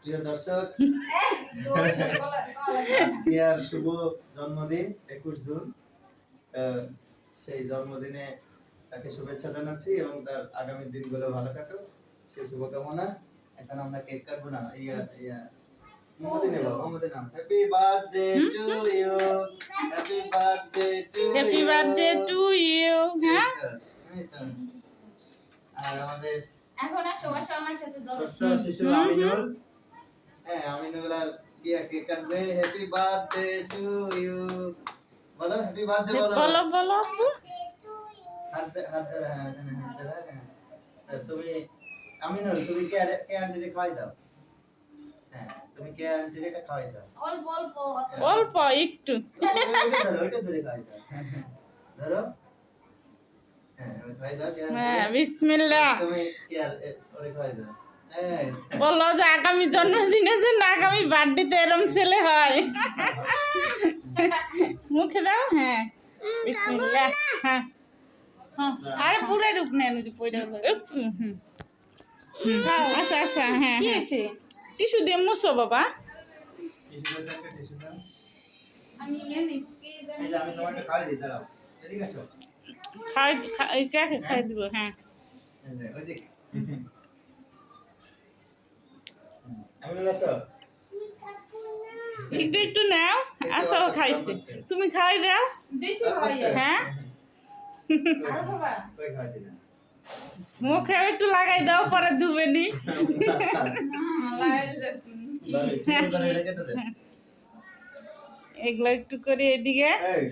প্রিয় দর্শক, আজকে আর শুভ জন্মদিন 21 জুন। সেই জন্মদিনে তাকে শুভেচ্ছা জানাচ্ছি এবং তার আগামী দিনগুলো ভালো কাটুক, সেই শুভকামনা। এখন আমরা কেক কাটবো না, মোমবাতি নেব। মোমবাতি নাম happy birthday to you, happy birthday to you, happy birthday to you. হ্যাঁ, আর আমাদের এখন আর সবার আমার সাথে ছোট্ট শিশু আমিনুল, হ্যাঁ আমিনুল আর কেক কাটবে। হ্যাপি বার্থডে টু ইউ, বলো হ্যাপি বার্থডে বলো। বলো বলো। হাত ধরে, হ্যাঁ হাত ধরে, হ্যাঁ। তুমি আমিনুল, তুমি কে আন্টিকে খাওয়াই দাও। হ্যাঁ তুমি কে আন্টিকে এটা খাওয়াই দাও। অল্প অল্প অল্প একটু। ওইটা ধরে খাওয়াই দাও। ধরো, হ্যাঁ খাওয়াই দাও। হ্যাঁ, বিসমিল্লাহ। তুমি কে আর ওরে খাওয়াই দাও। বলো যে আগামী জন্মদিনের জন্য আগামী বার্থডেতে এরম ছেলে হয়। মুখে দাও। হ্যাঁ, বিসমিল্লাহ। হ্যাঁ, আরে পুরো রুক নেন যে পয়দা একটু। আচ্ছা আচ্ছা, হ্যাঁ কি হ্যাঁ। আছে টিস্যু দিয়ে মুছো বাবা। আমি এনে কে জানি আমি তোমাকে খাওয়াই দিই, দাঁড়াও এদিকে আসো। কাকে খাই দিব। হ্যাঁ, ওইদিকে আমিনুল আসো। একটু একটু নাও। আচ্ছা, ও খাইছে, তুমি খাই দাও। দেশি ভাই হ্যাঁ, আর বাবা কই খাওয়াই দিলা? মুখে একটু লাগাই দাও, পরে ধুবে নি। দাঁড়াও, একটু দাঁড়াও, এটা কেটে দে। এগুলো একটু করে এদিকে। এই